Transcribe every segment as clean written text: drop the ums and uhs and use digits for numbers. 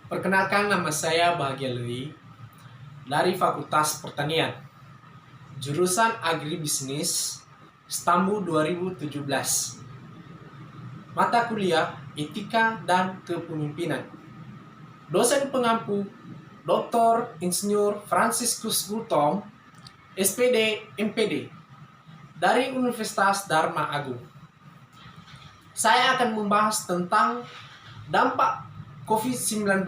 Perkenalkan, nama saya Bahagia Lui dari Fakultas Pertanian, jurusan Agribisnis, Stambu 2017. Mata kuliah Etika dan Kepemimpinan. Dosen pengampu Dr. Insinyur Franciscus Gultom, SPD MPD dari Universitas Dharma Agung. Saya akan membahas tentang dampak COVID-19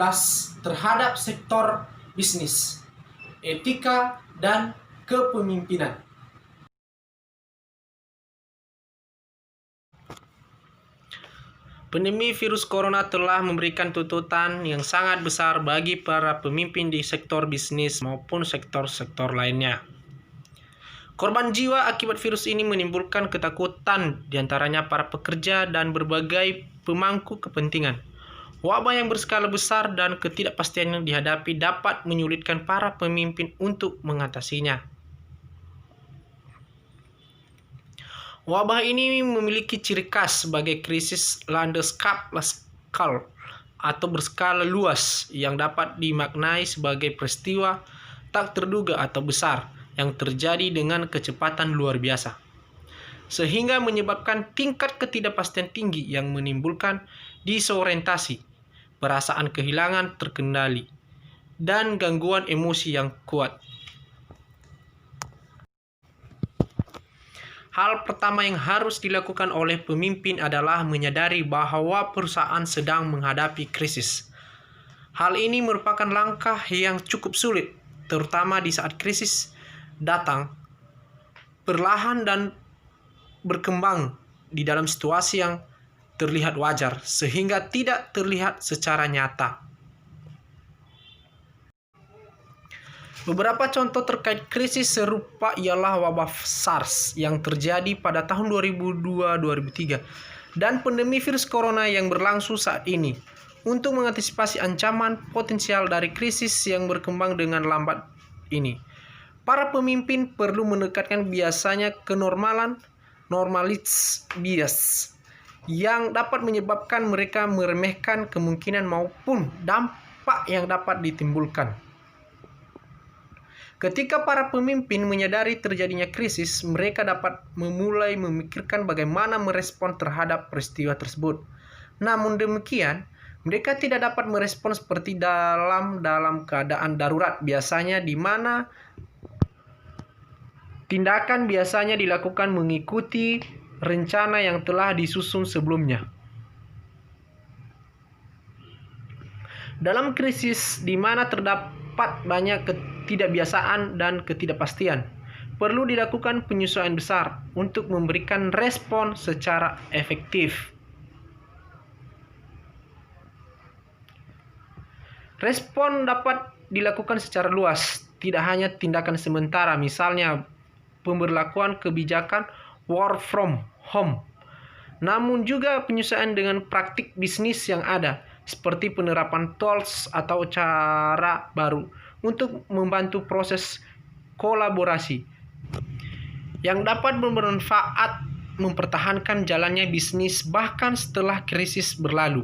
terhadap sektor bisnis, etika, dan kepemimpinan. Pandemi virus corona telah memberikan tuntutan yang sangat besar bagi para pemimpin di sektor bisnis maupun sektor-sektor lainnya. Korban jiwa akibat virus ini menimbulkan ketakutan diantaranya para pekerja dan berbagai pemangku kepentingan. Wabah yang berskala besar dan ketidakpastian yang dihadapi dapat menyulitkan para pemimpin untuk mengatasinya. Wabah ini memiliki ciri khas sebagai krisis landeskap lokal atau berskala luas yang dapat dimaknai sebagai peristiwa tak terduga atau besar yang terjadi dengan kecepatan luar biasa, sehingga menyebabkan tingkat ketidakpastian tinggi yang menimbulkan disorientasi, perasaan kehilangan terkendali, dan gangguan emosi yang kuat. Hal pertama yang harus dilakukan oleh pemimpin adalah menyadari bahwa perusahaan sedang menghadapi krisis. Hal ini merupakan langkah yang cukup sulit, terutama di saat krisis datang perlahan dan berkembang di dalam situasi yang terlihat wajar, sehingga tidak terlihat secara nyata. Beberapa contoh terkait krisis serupa ialah wabah SARS yang terjadi pada tahun 2002-2003 dan pandemi virus corona yang berlangsung saat ini. Untuk mengantisipasi ancaman potensial dari krisis yang berkembang dengan lambat ini, para pemimpin perlu menekankan biasanya kenormalan, normality bias, yang dapat menyebabkan mereka meremehkan kemungkinan maupun dampak yang dapat ditimbulkan. Ketika para pemimpin menyadari terjadinya krisis, mereka dapat memulai memikirkan bagaimana merespon terhadap peristiwa tersebut. Namun demikian, mereka tidak dapat merespon seperti dalam keadaan darurat biasanya, di mana tindakan biasanya dilakukan mengikuti rencana yang telah disusun sebelumnya. Dalam krisis di mana terdapat banyak ketidakbiasaan dan ketidakpastian, perlu dilakukan penyesuaian besar untuk memberikan respon secara efektif. Respon dapat dilakukan secara luas, tidak hanya tindakan sementara, misalnya pemberlakuan kebijakan work from home, namun juga penyesuaian dengan praktik bisnis yang ada, seperti penerapan tools atau cara baru untuk membantu proses kolaborasi yang dapat bermanfaat mempertahankan jalannya bisnis bahkan setelah krisis berlalu.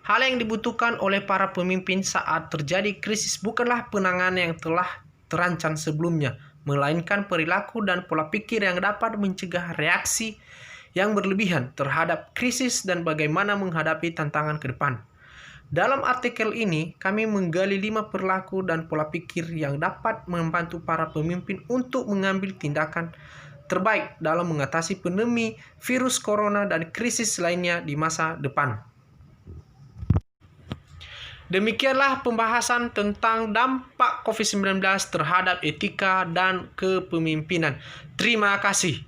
Hal yang dibutuhkan oleh para pemimpin saat terjadi krisis bukanlah penanganan yang telah terancang sebelumnya, melainkan perilaku dan pola pikir yang dapat mencegah reaksi yang berlebihan terhadap krisis dan bagaimana menghadapi tantangan ke depan. Dalam artikel ini, kami menggali 5 perilaku dan pola pikir yang dapat membantu para pemimpin untuk mengambil tindakan terbaik dalam mengatasi pandemi virus corona dan krisis lainnya di masa depan. Demikianlah pembahasan tentang dampak COVID-19 terhadap etika dan kepemimpinan. Terima kasih.